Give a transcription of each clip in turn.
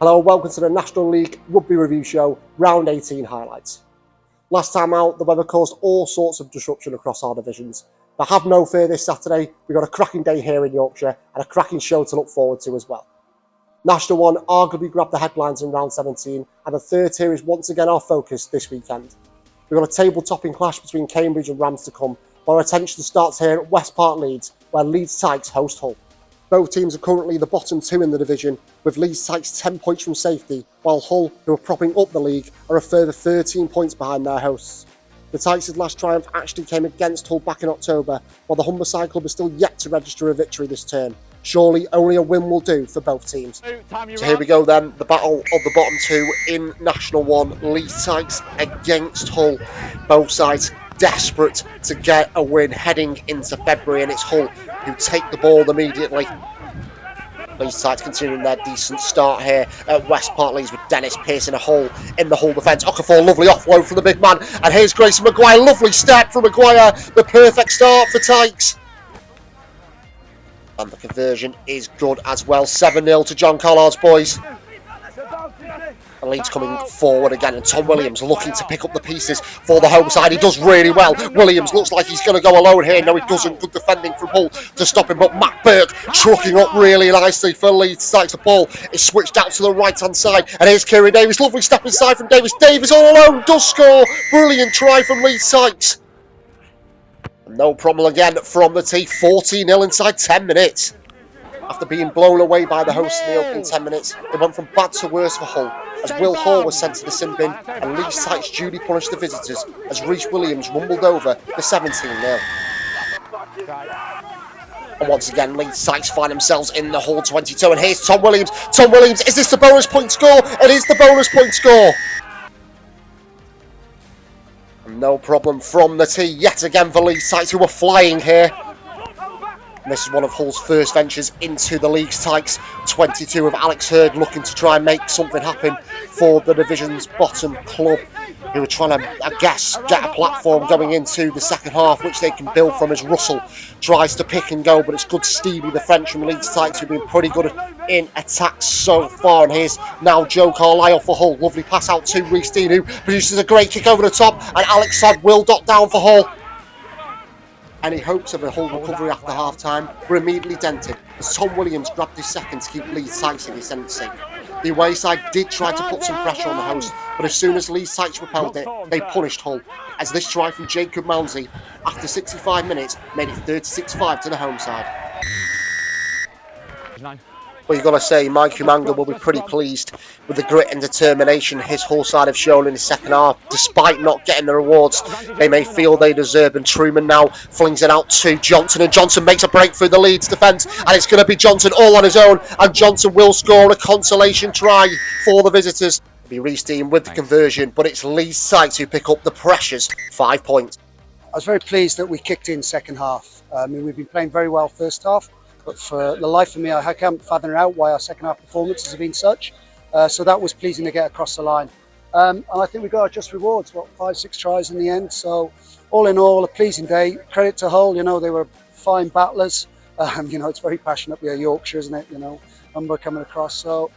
Hello and welcome to the National League Rugby Review Show, Round 18 highlights. Last time out, the weather caused all sorts of disruption across our divisions. But have no fear this Saturday, we've got a cracking day here in Yorkshire and a cracking show to look forward to as well. National 1 arguably grabbed the headlines in round 17 and the third tier is once again our focus this weekend. We've got a table-topping clash between Cambridge and Rams to come, but our attention starts here at West Park, Leeds, where Leeds Tykes host Hull. Both teams are currently the bottom two in the division, with Leeds Tykes 10 points from safety, while Hull, who are propping up the league, are a further 13 points behind their hosts. The Tykes' last triumph actually came against Hull back in October, while the Humber Side Club is still yet to register a victory this term. Surely only a win will do for both teams. So here we go then, the battle of the bottom two in National 1, Leeds Tykes against Hull. Both sides desperate to get a win heading into February, and it's Hull who take the ball immediately. Leeds Tykes continuing their decent start here at West Park Leeds with Dennis piercing a hole in the Hull defence. Okafor, lovely offload from the big man, and here's Grayson Maguire, lovely step from Maguire, the perfect start for Tykes. And the conversion is good as well, 7-0 to John Collard's boys. And Leeds coming forward again, and Tom Williams looking to pick up the pieces for the home side. He does really well. Williams looks like he's going to go alone here. No, he doesn't. Good defending from Hull to stop him, but Matt Burke trucking up really nicely for Leeds Tykes. The ball is switched out to the right-hand side, and here's Kieran Davis. Lovely step inside from Davis. Davis all alone does score. Brilliant try from Leeds Tykes. No problem again from the T. 14-0 inside 10 minutes. After being blown away by the hosts in the opening 10 minutes, it went from bad to worse for Hull, as Will Hall was sent to the sin bin and Leeds Tykes duly punished the visitors as Rhys Williams rumbled over the 17-0. And once again, Leeds Tykes find themselves in the Hull 22, and here's Tom Williams. Tom Williams, is this the bonus point score? It is the bonus point score. And no problem from the tee yet again for Leeds Tykes, who are flying here. And this is one of Hull's first ventures into the League's Tykes 22, with Alex Hurd looking to try and make something happen for the division's bottom club, who are trying to, I guess, get a platform going into the second half, which they can build from as Russell tries to pick and go. But it's good Stevie, the French from Leeds Tykes, who've been pretty good in attacks so far. And here's now Joe Carlisle for Hull. Lovely pass out to Rhys Dean, who produces a great kick over the top, and Alex Saad will dot down for Hull. Any hopes of a Hull recovery after half-time were immediately dented as Tom Williams grabbed his second to keep Leeds Tykes in the ascendancy. The away side did try to put some pressure on the host, but as soon as Leeds Tykes repelled it, they punished Hull, as this try from Jacob Mounsey, after 65 minutes, made it 36-5 to the home side. Well, you've got to say, Mike Humanga will be pretty pleased with the grit and determination his Hull side have shown in the second half, despite not getting the rewards they may feel they deserve. And Truman now flings it out to Johnson, and Johnson makes a break through the Leeds defence, and it's going to be Johnson all on his own, and Johnson will score a consolation try for the visitors. It'll be Rhys Dean with the conversion, but it's Leeds Tykes who pick up the precious 5 points. I was very pleased that we kicked in second half. We've been playing very well first half, but for the life of me, I can't fathom out why our second half performances have been such. So that was pleasing to get across the line. And I think we got our just rewards, 5-6 tries in the end. So all in all, a pleasing day. Credit to Hull, they were fine battlers. It's very passionate up here, Yorkshire, isn't it? Humber coming across. So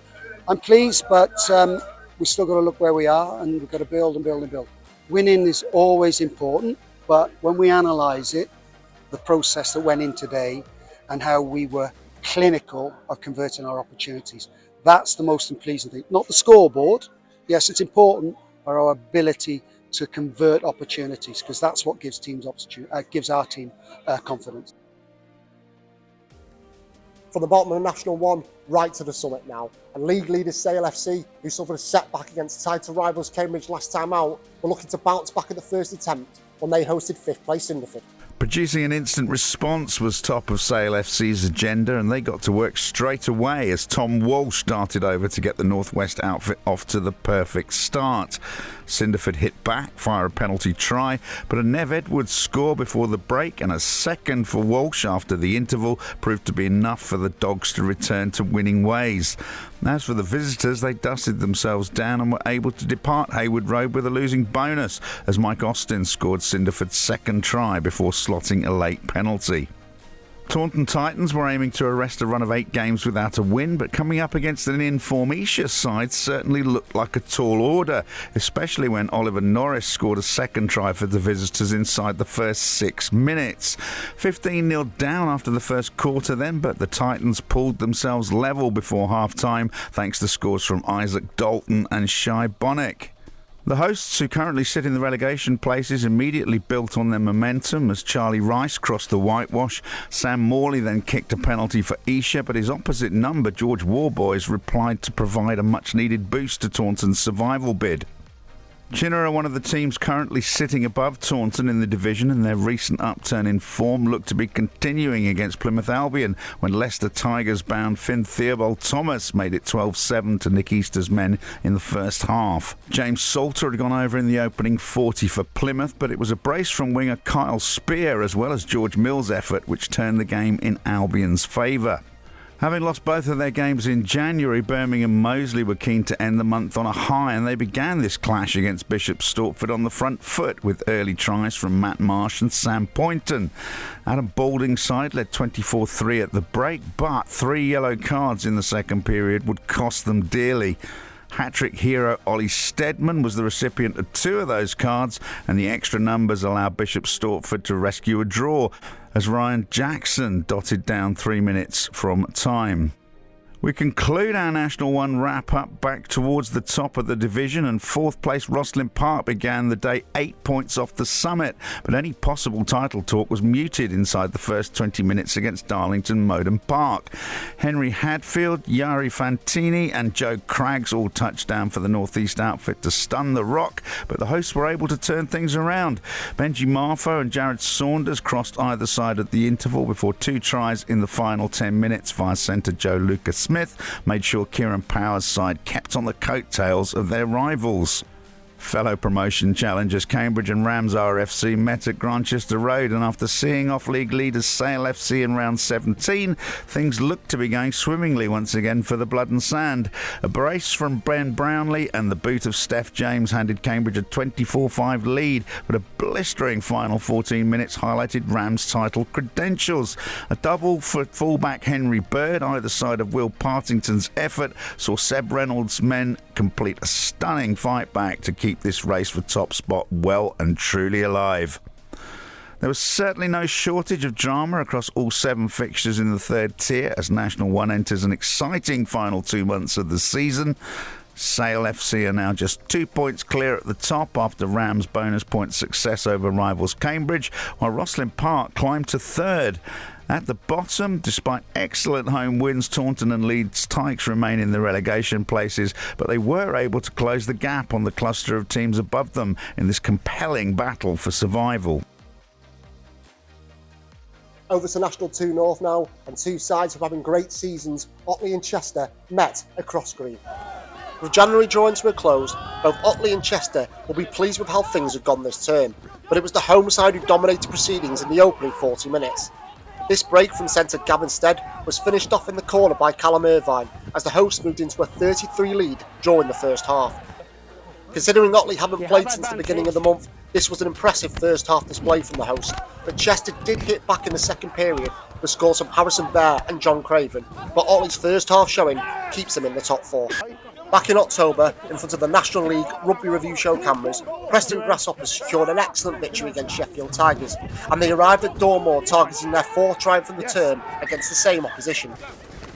I'm pleased, but we still got to look where we are, and we've got to build and build and build. Winning is always important, but when we analyse it, the process that went in today, and how we were clinical of converting our opportunities. That's the most pleasing thing. Not the scoreboard. Yes, it's important, but our ability to convert opportunities, because that's what gives gives our team confidence. From the bottom of National 1, right to the summit now. And league leaders Sale FC, who suffered a setback against title rivals Cambridge last time out, were looking to bounce back at the first attempt when they hosted 5th place Cinderford. Producing an instant response was top of Sale FC's agenda, and they got to work straight away as Tom Walsh darted over to get the Northwest outfit off to the perfect start. Cinderford hit back, fire a penalty try, but a Nev Edwards score before the break and a second for Walsh after the interval proved to be enough for the Dogs to return to winning ways. As for the visitors, they dusted themselves down and were able to depart Hayward Road with a losing bonus as Mike Austin scored Cinderford's second try before slotting a late penalty. Taunton Titans were aiming to arrest a run of 8 games without a win, but coming up against an in-form Esher side certainly looked like a tall order, especially when Oliver Norris scored a second try for the visitors inside the first 6 minutes. 15-0 down after the first quarter then, but the Titans pulled themselves level before half-time thanks to scores from Isaac Dalton and Shai Bonnick. The hosts, who currently sit in the relegation places, immediately built on their momentum as Charlie Rice crossed the whitewash. Sam Morley then kicked a penalty for Esher, but his opposite number, George Warboys, replied to provide a much-needed boost to Taunton's survival bid. Chinner are one of the teams currently sitting above Taunton in the division, and their recent upturn in form looked to be continuing against Plymouth Albion when Leicester Tigers bound Finn Theobald-Thomas made it 12-7 to Nick Easter's men in the first half. James Salter had gone over in the opening 40 for Plymouth, but it was a brace from winger Kyle Spear as well as George Mills' effort which turned the game in Albion's favour. Having lost both of their games in January, Birmingham Moseley were keen to end the month on a high, and they began this clash against Bishop Stortford on the front foot with early tries from Matt Marsh and Sam Poynton. Adam Balding's side led 24-3 at the break, but 3 yellow cards in the second period would cost them dearly. Hat-trick hero Ollie Steadman was the recipient of 2 of those cards, and the extra numbers allowed Bishop Stortford to rescue a draw as Ryan Jackson dotted down 3 minutes from time. We conclude our National 1 wrap-up back towards the top of the division, and 4th place Rochford Park began the day 8 points off the summit, but any possible title talk was muted inside the first 20 minutes against Darlington Modern Park. Henry Hadfield, Yari Fantini and Joe Craggs all touched down for the North East outfit to stun the Rock, but the hosts were able to turn things around. Benji Marfo and Jared Saunders crossed either side at the interval before 2 tries in the final 10 minutes via centre Joe Lucas Smith made sure Kieran Power's side kept on the coattails of their rivals. Fellow promotion challengers Cambridge and Ramsar FC met at Grantchester Road, and after seeing off league leaders Sale FC in round 17, things looked to be going swimmingly once again for the Blood and Sand. A brace from Ben Brownlee and the boot of Steph James handed Cambridge a 24-5 lead, but a blistering final 14 minutes highlighted Rams' title credentials. A double for fullback Henry Bird either side of Will Partington's effort saw Seb Reynolds' men complete a stunning fight back to keep this race for top spot well and truly alive. There was certainly no shortage of drama across all 7 fixtures in the 3rd tier as National 1 enters an exciting final 2 months of the season. Sale FC are now just 2 points clear at the top after Rams' bonus point success over rivals Cambridge, while Rochford Park climbed to 3rd. At the bottom, despite excellent home wins, Taunton and Leeds Tykes remain in the relegation places, but they were able to close the gap on the cluster of teams above them in this compelling battle for survival. Over to National 2 North now, and 2 sides of having great seasons, Otley and Chester met at Cross Green. With January drawing to a close, both Otley and Chester will be pleased with how things have gone this term, but it was the home side who dominated proceedings in the opening 40 minutes. This break from centre Gavin Stead was finished off in the corner by Callum Irvine as the hosts moved into a 33 lead during the first half. Considering Otley haven't played since the beginning of the month, this was an impressive first half display from the host, but Chester did hit back in the second period with scores from Harrison Bear and John Craven, but Otley's first half showing keeps them in the top 4. Back in October, in front of the National League Rugby Review Show cameras, Preston Grasshoppers secured an excellent victory against Sheffield Tigers, and they arrived at Dormore targeting their 4th triumph of the term against the same opposition.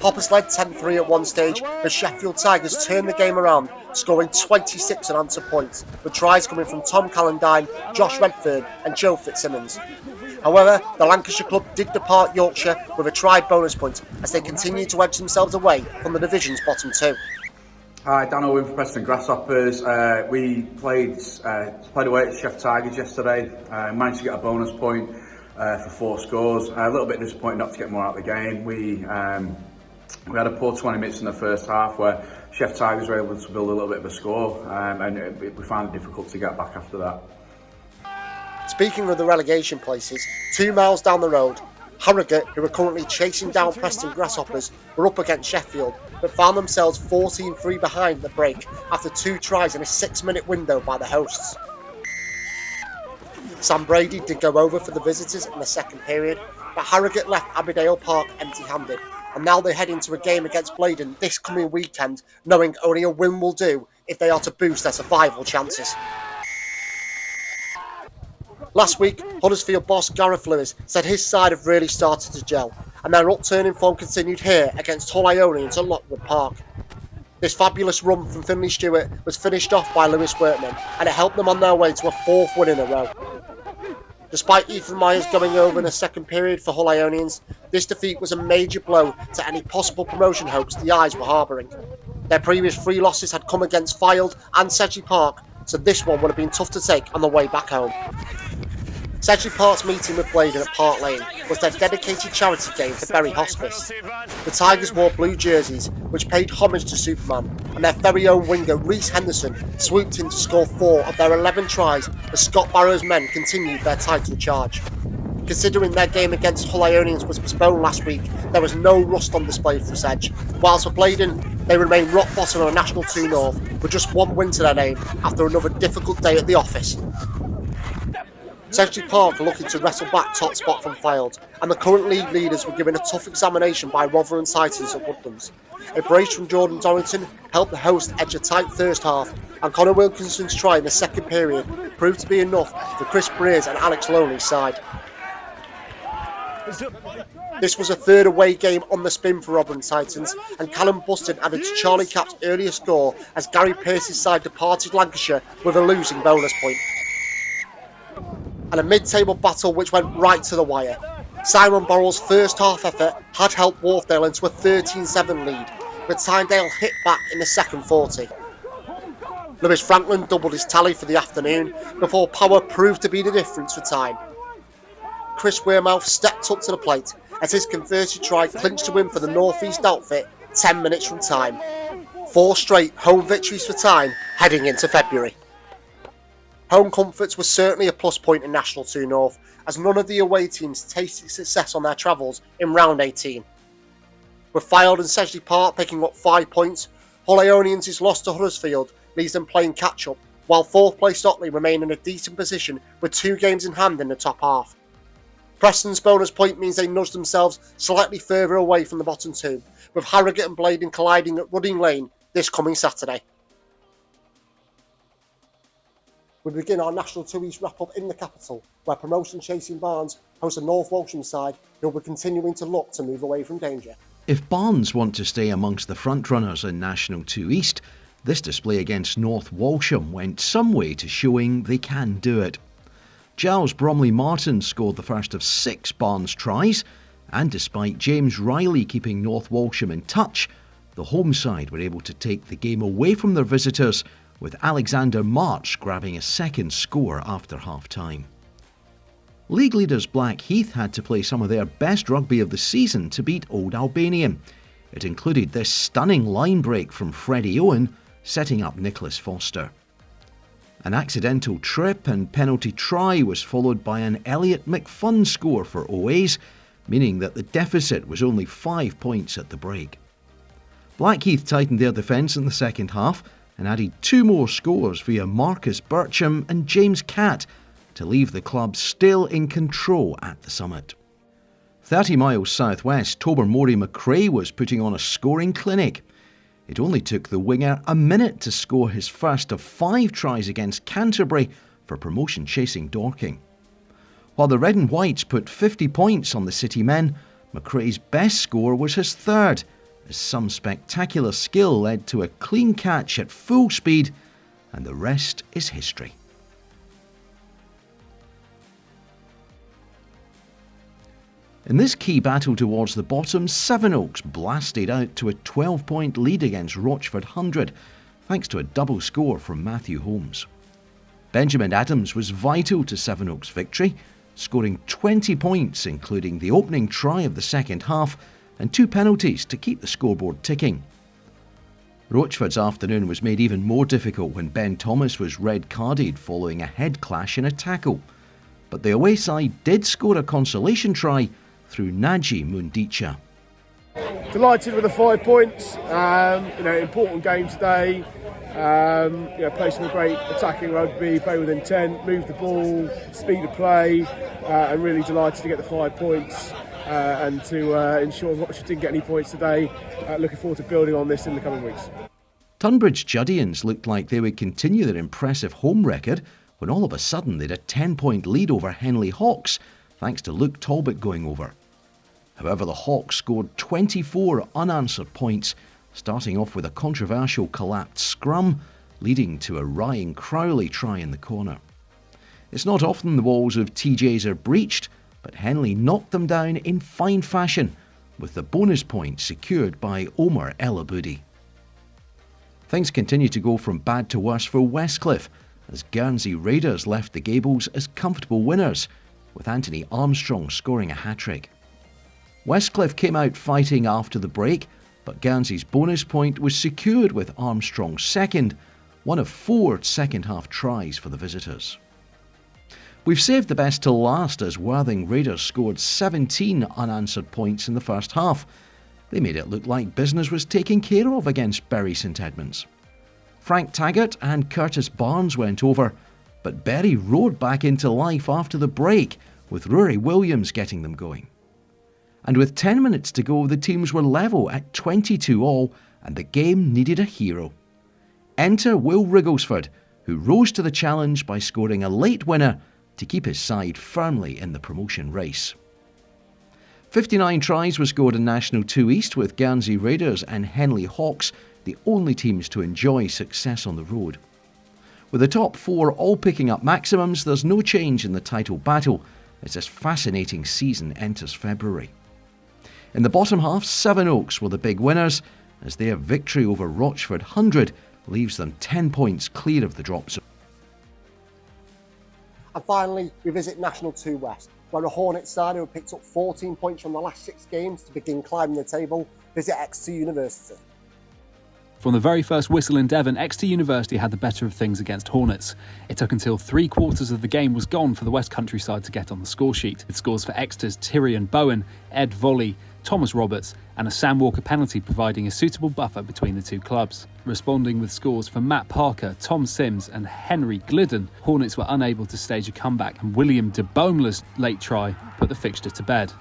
Hoppers led 10-3 at one stage, but Sheffield Tigers turned the game around, scoring 26 unanswered points, with tries coming from Tom Callandine, Josh Redfern and Joe Fitzsimmons. However, the Lancashire club did depart Yorkshire with a try bonus point as they continued to edge themselves away from the division's bottom 2. Hi, Dan Owen for Preston Grasshoppers. We played away at Sheffield Tigers yesterday. Managed to get a bonus point for 4 scores. A little bit disappointed not to get more out of the game. We had a poor 20 minutes in the first half where Sheffield Tigers were able to build a little bit of a score, and we found it difficult to get back after that. Speaking of the relegation places, 2 miles down the road, Harrogate, who are currently chasing down Preston Grasshoppers, were up against Sheffield, but found themselves 14-3 behind the break after 2 tries in a 6-minute window by the hosts. Sam Brady did go over for the visitors in the second period, but Harrogate left Abbeydale Park empty-handed, and now they head into a game against Blaydon this coming weekend, knowing only a win will do if they are to boost their survival chances. Last week, Huddersfield boss Gareth Lewis said his side have really started to gel, and their upturning form continued here against Hull Ionians at Rochford Park. This fabulous run from Finlay Stewart was finished off by Lewis Workman, and it helped them on their way to a 4th win in a row. Despite Ethan Myers going over in the second period for Hull Ionians, this defeat was a major blow to any possible promotion hopes the Eyes were harbouring. Their previous 3 losses had come against Fylde and Sedgley Park, so this one would have been tough to take on the way back home. Sedgley Park's meeting with Blaydon at Park Lane was their dedicated charity game for Bury Hospice. The Tigers wore blue jerseys, which paid homage to Superman, and their very own winger Reece Henderson swooped in to score 4 of their 11 tries as Scott Barrow's men continued their title charge. Considering their game against Hull Ionians was postponed last week, there was no rust on display for Sedge, whilst for Blaydon, they remain rock bottom of National 2 North with just 1 win to their name after another difficult day at the office. Sedgley Park are looking to wrestle back top spot from Fylde, and the current league leaders were given a tough examination by Rotherham Titans at Woodlands. A brace from Jordan Dorrington helped the host edge a tight first half, and Connor Wilkinson's try in the second period proved to be enough for Chris Breers and Alex Loney's side. This was a 3rd away game on the spin for Rotherham Titans, and Callum Buston added to Charlie Capp's earlier score as Gary Pearce's side departed Lancashire with a losing bonus point. And a mid-table battle which went right to the wire. Simon Borrell's first half effort had helped Wharfdale into a 13-7 lead, but Tynedale hit back in the second 40. Lewis Franklin doubled his tally for the afternoon before power proved to be the difference for time. Chris Wearmouth stepped up to the plate as his converted try clinched a win for the North East outfit 10 minutes from time. 4 straight home victories for time heading into February. Home comforts was certainly a plus point in National 2 North, as none of the away teams tasted success on their travels in round 18. With Fylde and Sedgley Park picking up 5 points, Hull Ionians' loss to Huddersfield leaves them playing catch-up, while 4th place Otley remain in a decent position with 2 games in hand in the top half. Preston's bonus point means they nudge themselves slightly further away from the bottom 2, with Harrogate and Blaydon colliding at Rudding Lane this coming Saturday. We begin our National 2 East wrap-up in the capital, where promotion-chasing Barnes host a North Walsham side who will be continuing to look to move away from danger. If Barnes want to stay amongst the frontrunners in National 2 East, this display against North Walsham went some way to showing they can do it. Giles Bromley-Martin scored the first of 6 Barnes tries, and despite James Riley keeping North Walsham in touch, the home side were able to take the game away from their visitors, with Alexander March grabbing a second score after half-time. League leaders Blackheath had to play some of their best rugby of the season to beat Old Albanian. It included this stunning line break from Freddie Owen, setting up Nicholas Foster. An accidental trip and penalty try was followed by an Elliot McFun score for OAs, meaning that the deficit was only 5 points at the break. Blackheath tightened their defence in the second half and added 2 more scores via Marcus Bircham and James Catt to leave the club still in control at the summit. 30 miles southwest, Tobermory McRae was putting on a scoring clinic. It only took the winger a minute to score his first of 5 tries against Canterbury for promotion-chasing Dorking. While the Red and Whites put 50 points on the City men, McRae's best score was his 3rd, as some spectacular skill led to a clean catch at full speed, and the rest is history. In this key battle towards the bottom, Sevenoaks blasted out to a 12-point lead against Rochford Hundred, thanks to a double score from Matthew Holmes. Benjamin Adams was vital to Sevenoaks' victory, scoring 20 points, including the opening try of the second half, and 2 penalties to keep the scoreboard ticking. Rochford's afternoon was made even more difficult when Ben Thomas was red-carded following a head clash in a tackle. But the away side did score a consolation try through Naji Mundicha. Delighted with the 5 points. Important game today. Play some great attacking rugby, play with intent, move the ball, speed of play, and really delighted to get the 5 points and to ensure Rochford didn't get any points today. Looking forward to building on this in the coming weeks. Tunbridge Judians looked like they would continue their impressive home record when all of a sudden they'd a 10-point lead over Henley Hawks, thanks to Luke Talbot going over. However, the Hawks scored 24 unanswered points, starting off with a controversial collapsed scrum, leading to a Ryan Crowley try in the corner. It's not often the walls of TJs are breached, but Henley knocked them down in fine fashion, with the bonus point secured by Omar El Aboudi. Things continue to go from bad to worse for Westcliff, as Guernsey Raiders left the Gables as comfortable winners, with Anthony Armstrong scoring a hat-trick. Westcliff came out fighting after the break, but Guernsey's bonus point was secured with Armstrong's second, one of 4 second-half tries for the visitors. We've saved the best till last as Worthing Raiders scored 17 unanswered points in the first half. They made it look like business was taken care of against Bury St Edmunds. Frank Taggart and Curtis Barnes went over, but Bury roared back into life after the break, with Rory Williams getting them going. And with 10 minutes to go, the teams were level at 22 all, and the game needed a hero. Enter Will Wrigglesford, who rose to the challenge by scoring a late winner to keep his side firmly in the promotion race. 59 tries were scored in National 2 East, with Guernsey Raiders and Henley Hawks the only teams to enjoy success on the road. With the top 4 all picking up maximums, there's no change in the title battle as this fascinating season enters February. In the bottom half, Sevenoaks were the big winners, as their victory over Rochford Hundred leaves them 10 points clear of the drop zone. And finally, we visit National 2 West, where a Hornets side who have picked up 14 points from the last 6 games to begin climbing the table visit Exeter University. From the very first whistle in Devon, Exeter University had the better of things against Hornets. It took until 3/4 of the game was gone for the West Country side to get on the score sheet, with scores for Exeter's Tyrion Bowen, Ed Volley, Thomas Roberts and a Sam Walker penalty providing a suitable buffer between the two clubs. Responding with scores for Matt Parker, Tom Sims and Henry Glidden, Hornets were unable to stage a comeback, and William de Boemler's late try put the fixture to bed.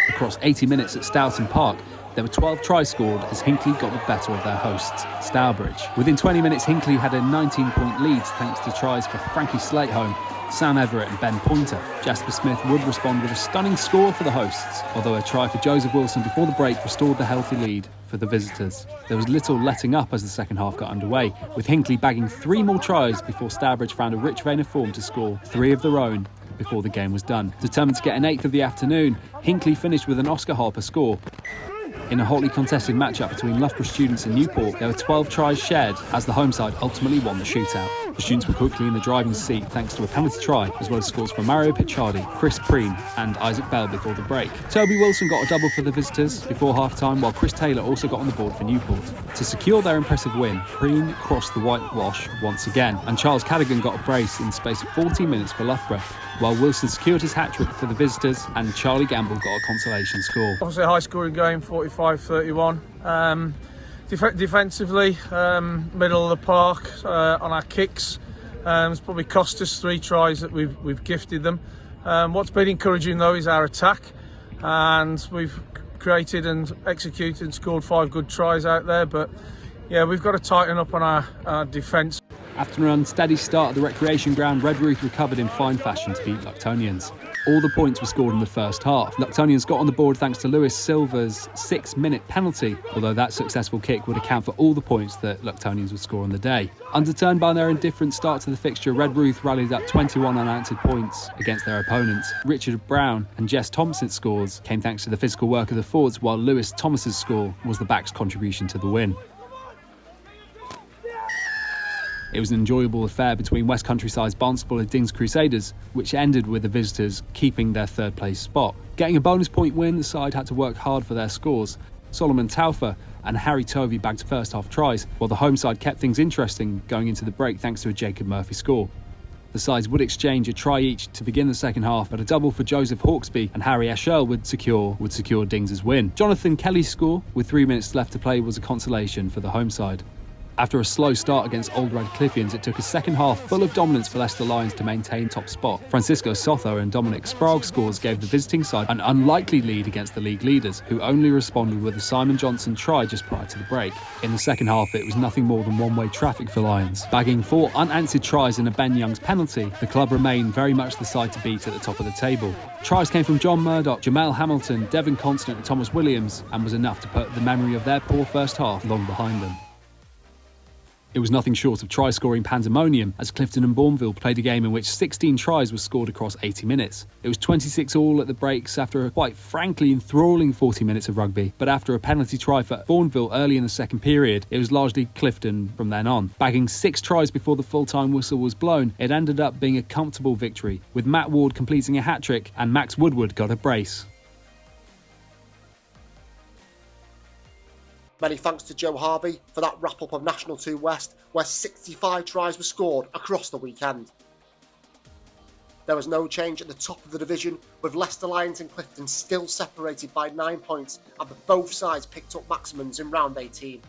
Across 80 minutes at Stoughton Park, there were 12 tries scored as Hinckley got the better of their hosts, Stourbridge. Within 20 minutes, Hinckley had a 19-point lead thanks to tries for Frankie Slatehome, Sam Everett and Ben Pointer. Jasper Smith would respond with a stunning score for the hosts, although a try for Joseph Wilson before the break restored the healthy lead for the visitors. There was little letting up as the second half got underway, with Hinckley bagging 3 more tries before Stourbridge found a rich vein of form to score 3 of their own before the game was done. Determined to get an 8th of the afternoon, Hinckley finished with an Oscar Harper score. In a hotly contested matchup between Loughborough students and Newport, there were 12 tries shared as the home side ultimately won the shootout. The students were quickly in the driving seat thanks to a penalty try, as well as scores from Mario Picciardi, Chris Preen and Isaac Bell before the break. Toby Wilson got a double for the visitors before half-time, while Chris Taylor also got on the board for Newport. To secure their impressive win, Preen crossed the whitewash once again, and Charles Cadigan got a brace in the space of 14 minutes for Loughborough, while Wilson secured his hat-trick for the visitors and Charlie Gamble got a consolation score. Obviously a high-scoring game, 45-31. Defensively, middle of the park on our kicks. It's probably cost us 3 tries that we've gifted them. What's been encouraging though is our attack, and we've created and executed and scored 5 good tries out there, but yeah, we've got to tighten up on our defence. After an unsteady start at the recreation ground, Redruth recovered in fine fashion to beat Luctonians. All the points were scored in the first half. Luctonians got on the board thanks to Lewis Silver's 6-minute penalty, although that successful kick would account for all the points that Luctonians would score on the day. Undeterred by their indifferent start to the fixture, Redruth rallied up 21 unanswered points against their opponents. Richard Brown and Jess Thompson's scores came thanks to the physical work of the forwards, while Lewis Thomas's score was the back's contribution to the win. It was an enjoyable affair between West Countryside's Barnstable and Dings Crusaders, which ended with the visitors keeping their 3rd place spot. Getting a bonus point win, the side had to work hard for their scores. Solomon Taufer and Harry Tovey bagged first half tries, while the home side kept things interesting going into the break thanks to a Jacob Murphy score. The The sides would exchange a try each to begin the second half, but a double for Joseph Hawksby and Harry Ashell would secure Dings' win. Jonathan Kelly's score, with 3 minutes left to play, was a consolation for the home side. After a slow start against Old Radcliffeans, it took a second half full of dominance for Leicester Lions to maintain top spot. Francisco Sotho and Dominic Sprague's scores gave the visiting side an unlikely lead against the league leaders, who only responded with a Simon Johnson try just prior to the break. In the second half, it was nothing more than one-way traffic for Lions. Bagging 4 unanswered tries and a Ben Young's penalty, the club remained very much the side to beat at the top of the table. Tries came from John Murdoch, Jamal Hamilton, Devon Constant and Thomas Williams, and was enough to put the memory of their poor first half long behind them. It was nothing short of try-scoring pandemonium as Clifton and Bourneville played a game in which 16 tries were scored across 80 minutes. It was 26-all at the breaks after a quite frankly enthralling 40 minutes of rugby, but after a penalty try for Bourneville early in the second period, it was largely Clifton from then on. Bagging 6 tries before the full-time whistle was blown, it ended up being a comfortable victory, with Matt Ward completing a hat-trick and Max Woodward got a brace. Many thanks to Joe Harvey for that wrap-up of National 2 West, where 65 tries were scored across the weekend. There was no change at the top of the division, with Leicester Lions and Clifton still separated by 9 points, and both sides picked up maximums in round 18.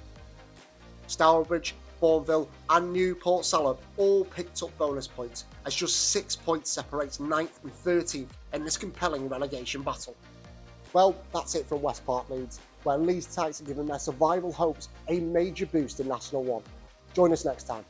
Stourbridge, Bourneville and Newport Salop all picked up bonus points, as just 6 points separates 9th and 13th in this compelling relegation battle. Well, that's it from West Park Leeds, where Leeds Tykes have given their survival hopes a major boost in National 1. Join us next time.